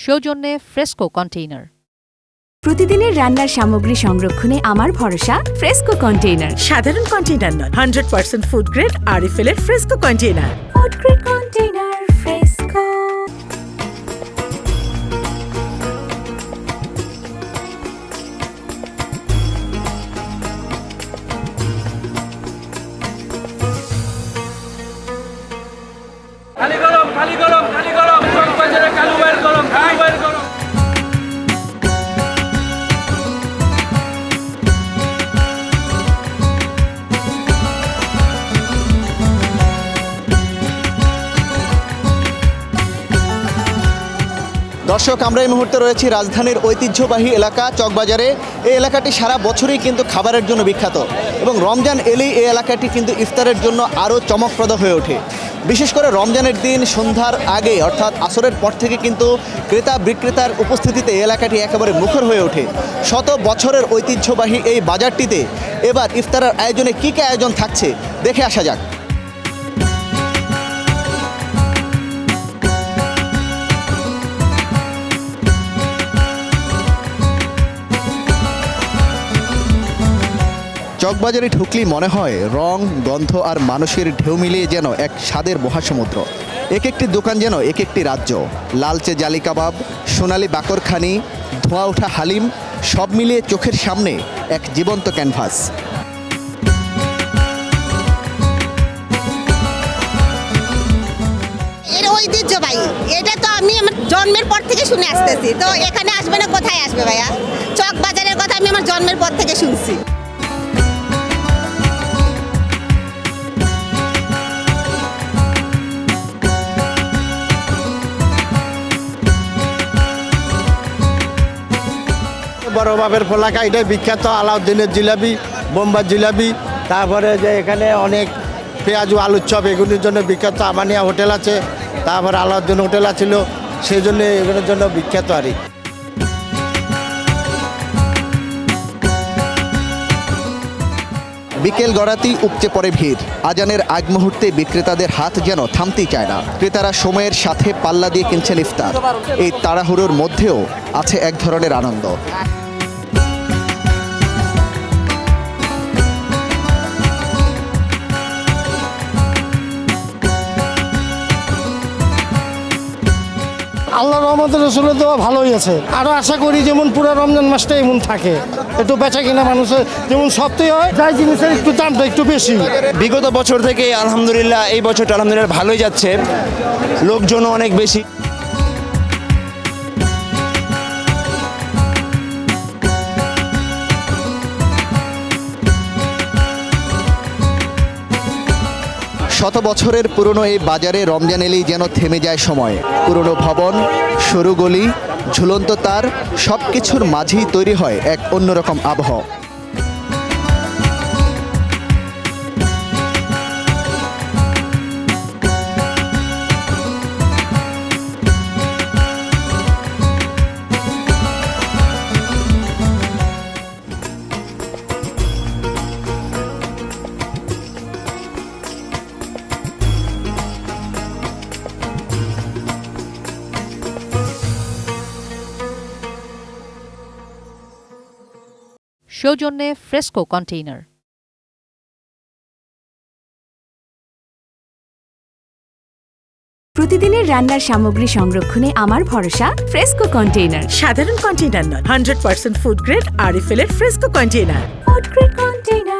সৌজন্যে fresco container. প্রতিদিনের রান্নার সামগ্রী সংরক্ষণে আমার ভরসা ফ্রেস্কো কন্টেইনার। সাধারণ কন্টেইনার নয়, 100% ফুড গ্রেড আরএফএল এর fresco container. Food grade container fresco. খালি গরম খালি গরম খালি গরম চকবাজারে কালু বাইর গরম কালু বাইর গরম। দর্শক, আমরা এই মুহূর্তে রয়েছি রাজধানীর ঐতিহ্যবাহী এলাকা চকবাজারে। এই এলাকাটি সারা বছরই কিন্তু খাবারের জন্য বিখ্যাত এবং রমজান এলেই এই এলাকাটি কিন্তু ইফতারের জন্য আরও চমকপ্রদ হয়ে ওঠে। বিশেষ করে রমজানের দিন সন্ধ্যার আগে অর্থাৎ আসরের পর থেকে কিন্তু ক্রেতা বিক্রেতার উপস্থিতিতে এই এলাকাটি একেবারে মুখর হয়ে ওঠে। শত বছরের ঐতিহ্যবাহী এই বাজারটিতে এবার ইফতারের আয়োজনে কী কী আয়োজন থাকছে দেখে আসা যাক। চকবাজারে ঢুকলেই মনে হয় রং, গন্ধ আর মানুষের ঢেউ মিলিয়ে যেন এক স্বাদের মহাসমুদ্র। এক একটি দোকান যেন এক একটি রাজ্য। লালচে জালি কাবাব, সোনালি বাকরখানি, ধোঁয়া ওঠা হালিম, সব মিলিয়ে চোখের সামনে এক জীবন্ত ক্যানভাস। এর ঐতিহ্যবাহী, এটা তো আমি আমার জন্মের পর থেকে শুনে আসতেছি। তো এখানে আসবে না কোথায় আসবে ভাইয়া? চকবাজারের কথা আমি আমার জন্মের পর থেকে শুনছি। বড় বাপের ফোলাকা, এটাই বিখ্যাত। আলাউদ্দিনের জিলাপি, বোম্বার জিলাপি, তারপরে যে এখানে অনেক পেঁয়াজু আলুর চপ এগুলির জন্য বিখ্যাত। আমানিয়া হোটেল আছে, তারপরে আলাউদ্দিন হোটেল আছিল, সেই জন্য এগুলোর জন্য বিখ্যাত আর কি। বিকেল গড়াতেই উপচে পড়ে ভিড়। আজানের আগ মুহূর্তে বিক্রেতাদের হাত যেন থামতেই চায় না। ক্রেতারা সময়ের সাথে পাল্লা দিয়ে কিনছেন ইফতার। এই তাড়াহুড়োর মধ্যেও আছে এক ধরনের আনন্দ। আল্লাহ রহমতের রসুলের দেওয়া ভালোই আছে। আরও আশা করি যেমন পুরো রমজান মাসটা এমন থাকে, একটু বেচা কিনা মানুষের যেমন সত্যি হয়, যাই জিনিসের একটু দামটা একটু বেশি। বিগত বছর থেকে আলহামদুলিল্লাহ এই বছরটা আলহামদুলিল্লাহ ভালোই যাচ্ছে, লোকজনও অনেক বেশি। শত বছরের পুরনো এই বাজারে রমজান এলেই যেন থেমে যায় সময়। পুরনো ভবন, সরু গলি, ঝুলন্ত তার, সব কিছুর মাঝেই তৈরি হয় এক অন্যরকম আবহ। সৌজন্যে ফ্রেস্কো কন্টেইনার। প্রতিদিনের রান্নার সামগ্রী সংরক্ষণে আমার ভরসা ফ্রেস্কো কন্টেইনার। সাধারণ কন্টেইনার নয়, 100% ফুড গ্রেড আরএফএল এর fresco container. Food grade container.